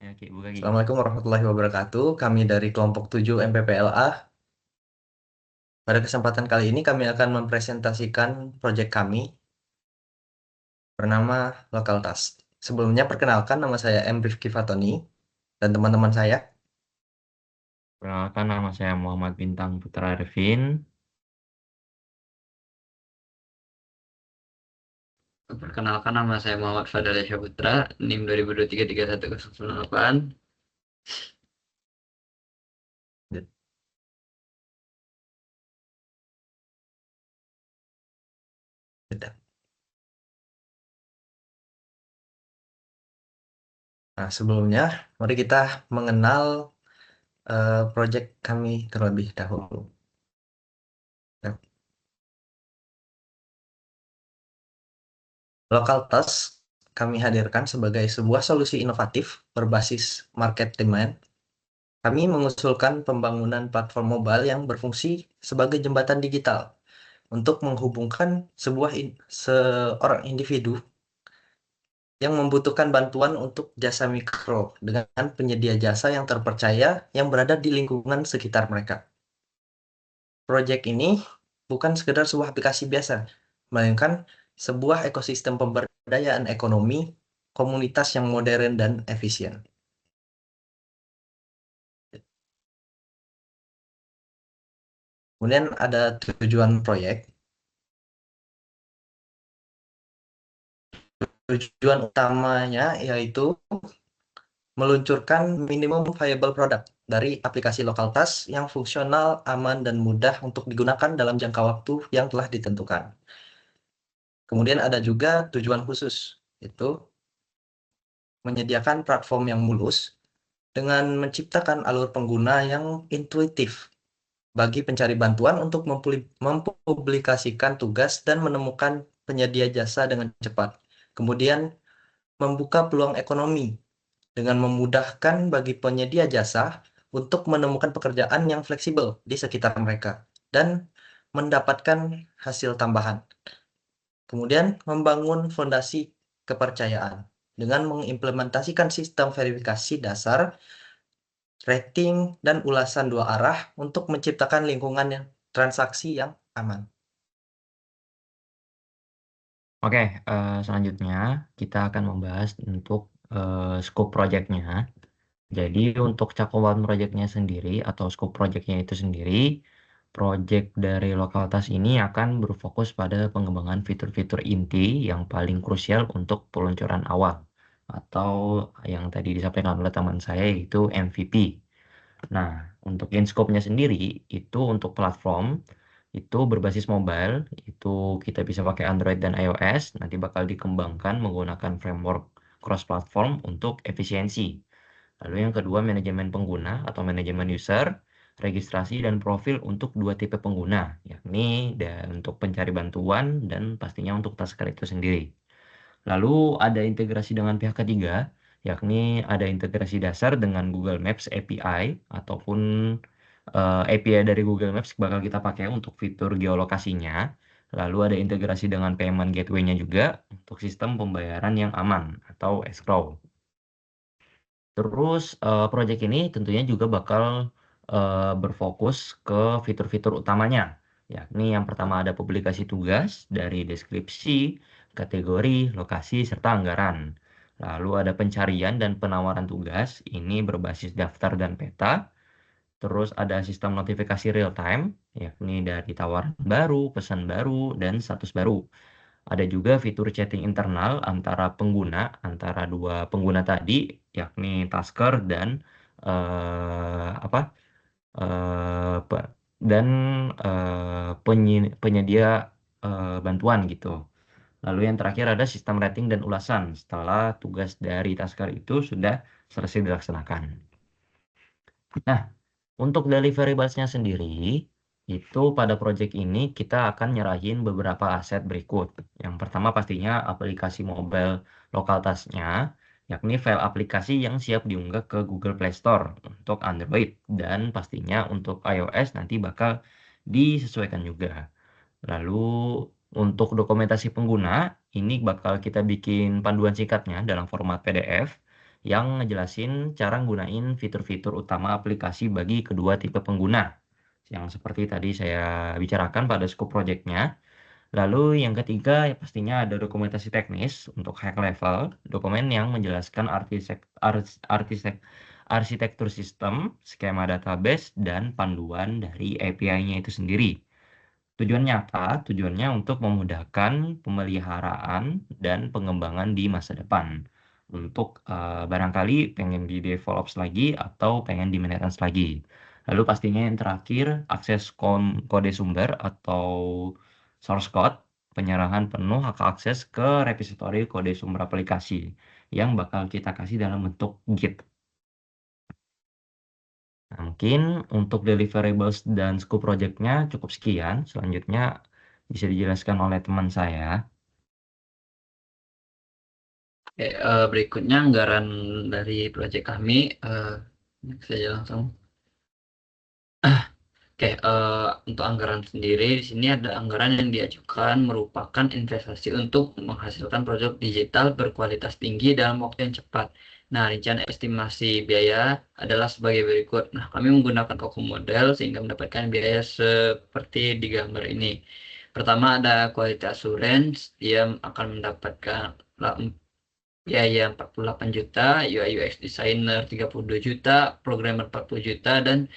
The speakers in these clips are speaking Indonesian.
Ya, Ki, buka Ki. Assalamualaikum warahmatullahi wabarakatuh. Kami dari kelompok 7 MPPLA. Pada kesempatan kali ini kami akan mempresentasikan proyek kami bernama Local Task. Sebelumnya perkenalkan, nama saya M. Rifki Fatoni dan teman-teman saya. Perkenalkan, nama saya Muhammad Bintang Putra Arifin. Perkenalkan, nama saya Muhammad Fadal Putra, NIM 2023-31008. Nah, sebelumnya mari kita mengenal proyek kami terlebih dahulu. Nah, Local Task kami hadirkan sebagai sebuah solusi inovatif berbasis market demand. Kami mengusulkan pembangunan platform mobile yang berfungsi sebagai jembatan digital untuk menghubungkan seorang individu yang membutuhkan bantuan untuk jasa mikro dengan penyedia jasa yang terpercaya yang berada di lingkungan sekitar mereka. Proyek ini bukan sekedar sebuah aplikasi biasa, melainkan sebuah ekosistem pemberdayaan ekonomi komunitas yang modern dan efisien. Kemudian ada tujuan proyek. Tujuan utamanya yaitu meluncurkan minimum viable product dari aplikasi lokal task yang fungsional, aman, dan mudah untuk digunakan dalam jangka waktu yang telah ditentukan. Kemudian ada juga tujuan khusus, itu menyediakan platform yang mulus dengan menciptakan alur pengguna yang intuitif bagi pencari bantuan untuk mempublikasikan tugas dan menemukan penyedia jasa dengan cepat. Kemudian membuka peluang ekonomi dengan memudahkan bagi penyedia jasa untuk menemukan pekerjaan yang fleksibel di sekitar mereka dan mendapatkan hasil tambahan. Kemudian membangun fondasi kepercayaan dengan mengimplementasikan sistem verifikasi dasar, rating, dan ulasan dua arah untuk menciptakan lingkungan transaksi yang aman. Oke, selanjutnya kita akan membahas untuk scope projectnya. Jadi untuk cakupan projectnya sendiri atau scope projectnya itu sendiri, project dari Lokalitas ini akan berfokus pada pengembangan fitur-fitur inti yang paling krusial untuk peluncuran awal atau yang tadi disampaikan oleh teman saya yaitu MVP. Nah, untuk in scope-nya sendiri itu untuk platform itu berbasis mobile, itu kita bisa pakai Android dan iOS, nanti bakal dikembangkan menggunakan framework cross platform untuk efisiensi. Lalu yang kedua manajemen pengguna atau manajemen user, registrasi dan profil untuk dua tipe pengguna, yakni untuk pencari bantuan dan pastinya untuk tasker itu sendiri. Lalu ada integrasi dengan pihak ketiga, yakni ada integrasi dasar dengan Google Maps API ataupun API dari Google Maps bakal kita pakai untuk fitur geolokasinya. Lalu ada integrasi dengan payment gateway-nya juga untuk sistem pembayaran yang aman atau escrow. Terus project ini tentunya juga bakal berfokus ke fitur-fitur utamanya, yakni yang pertama ada publikasi tugas dari deskripsi, kategori, lokasi, serta anggaran. Lalu ada pencarian dan penawaran tugas, ini berbasis daftar dan peta. Terus ada sistem notifikasi real time, yakni dari tawaran baru, pesan baru, dan status baru. Ada juga fitur chatting internal antara dua pengguna tadi, yakni Tasker dan apa pe- dan penyedia bantuan gitu. Lalu yang terakhir ada sistem rating dan ulasan setelah tugas dari Tasker itu sudah selesai dilaksanakan. Nah, untuk deliverables-nya sendiri, itu pada project ini kita akan nyerahin beberapa aset berikut. Yang pertama pastinya aplikasi mobile lokal tasnya, yakni file aplikasi yang siap diunggah ke Google Play Store untuk Android dan pastinya untuk iOS nanti bakal disesuaikan juga. Lalu untuk dokumentasi pengguna, ini bakal kita bikin panduan singkatnya dalam format PDF yang ngejelasin cara nggunain fitur-fitur utama aplikasi bagi kedua tipe pengguna. Yang seperti tadi saya bicarakan pada scope project-nya. Lalu yang ketiga ya pastinya ada dokumentasi teknis untuk high level, dokumen yang menjelaskan arsitektur sistem, skema database, dan panduan dari API-nya itu sendiri. Tujuannya apa? Tujuannya untuk memudahkan pemeliharaan dan pengembangan di masa depan. Untuk barangkali pengen di develops lagi atau pengen di maintenance lagi. Lalu pastinya yang terakhir, akses kode sumber atau source code, penyerahan penuh hak akses ke repository kode sumber aplikasi yang bakal kita kasih dalam bentuk Git. Nah, mungkin untuk deliverables dan scope project-nya cukup sekian. Selanjutnya bisa dijelaskan oleh teman saya. Oke, berikutnya anggaran dari proyek kami. Next saja langsung. Oke, untuk anggaran sendiri di sini ada anggaran yang diajukan merupakan investasi untuk menghasilkan produk digital berkualitas tinggi dalam waktu yang cepat. Nah, rencana estimasi biaya adalah sebagai berikut. Nah, kami menggunakan Kokum model sehingga mendapatkan biaya seperti di gambar ini. Pertama ada quality assurance, dia akan mendapatkan biaya 48 juta, UI UX designer 32 juta, programmer 40 juta, dan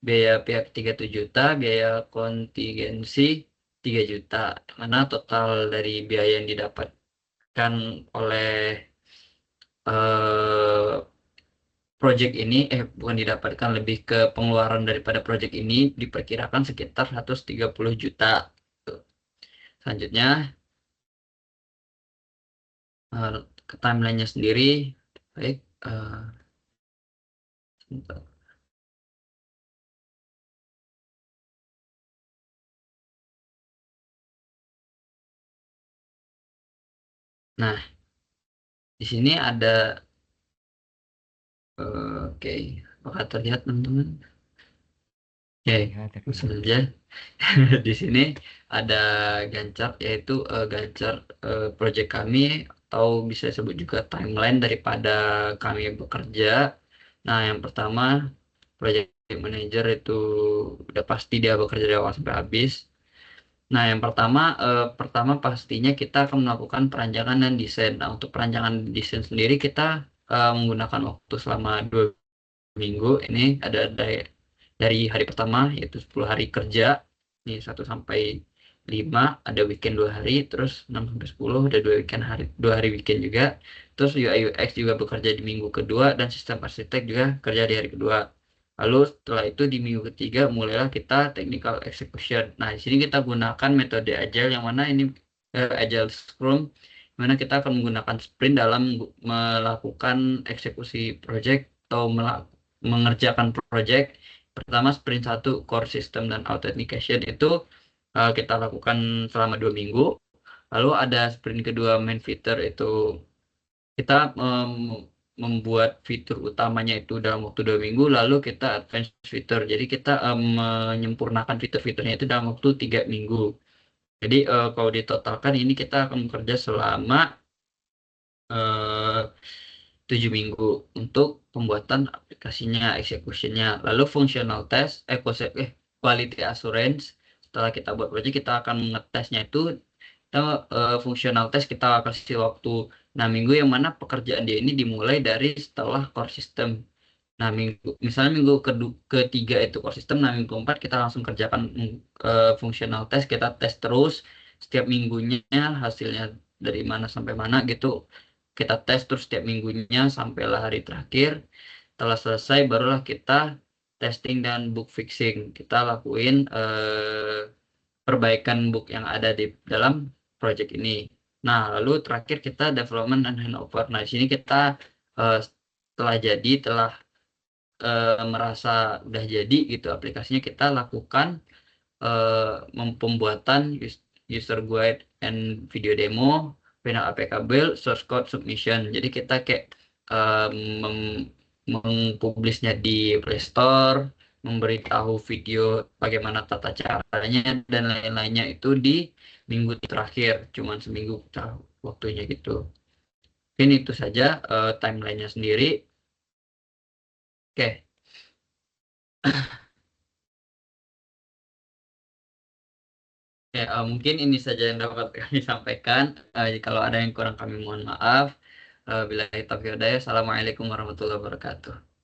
biaya pihak 37 juta, biaya kontingensi 3 juta. Mana total dari biaya yang didapatkan oleh eh, project ini, bukan didapatkan, lebih ke pengeluaran daripada project ini diperkirakan sekitar 130 juta. Selanjutnya, ke timeline-nya sendiri, baik. Sebentar. Nah, di sini ada, oke, apakah terlihat teman-teman? Oke, Lihat, langsung terlihat. saja. Di sini ada Gancar, yaitu Gancar project kami, atau bisa disebut juga timeline daripada kami bekerja. Nah, yang pertama, project manager itu udah pasti dia bekerja dari awal sampai habis. Nah, yang pertama pastinya kita akan melakukan perancangan dan desain. Nah, untuk perancangan desain sendiri kita menggunakan waktu selama 2 minggu. Ini ada dari hari pertama, yaitu 10 hari kerja. Ini 1 sampai 5, ada weekend 2 hari, terus 6 sampai 10, ada 2 hari weekend juga. Terus UI UX juga bekerja di minggu kedua, dan sistem arsitek juga kerja di hari kedua. Lalu setelah itu di minggu ketiga mulailah kita technical execution. Nah, di sini kita gunakan metode agile, yang mana ini agile scrum, mana kita akan menggunakan sprint dalam melakukan eksekusi project atau mengerjakan project. Pertama, sprint 1 core system dan authentication itu kita lakukan selama 2 minggu. Lalu ada sprint kedua main feature, itu kita membuat fitur utamanya itu dalam waktu 2 minggu. Lalu kita advance feature, jadi kita menyempurnakan fitur-fiturnya itu dalam waktu 3 minggu. Jadi kalau ditotalkan ini kita akan bekerja selama 7 minggu untuk pembuatan aplikasinya, executionnya. Lalu functional test, quality assurance. Setelah kita buat project, kita akan mengetesnya itu. Kita functional test kita kasih waktu 6 minggu, yang mana pekerjaan dia ini dimulai dari setelah core system. Nah, misalnya minggu ketiga itu core system, nah minggu keempat kita langsung kerjakan functional test. Kita tes terus setiap minggunya, hasilnya dari mana sampai mana gitu. Kita tes terus setiap minggunya sampailah hari terakhir. Setelah selesai barulah kita testing dan bug fixing. Kita lakuin perbaikan bug yang ada di dalam project ini. Nah, lalu terakhir kita development dan handover. Nah, di sini kita telah merasa udah jadi gitu aplikasinya, kita lakukan pembuatan user guide and video demo, final APK build, source code submission. Jadi kita kayak mengpublisnya di Play Store, memberitahu video bagaimana tata caranya dan lain-lainnya itu di minggu terakhir, cuman seminggu waktunya gitu. Mungkin itu saja timelinenya sendiri. Oke. Oke, mungkin ini saja yang dapat kami sampaikan. Kalau ada yang kurang kami mohon maaf. Bila taufiq hidayah. Assalamualaikum warahmatullahi wabarakatuh.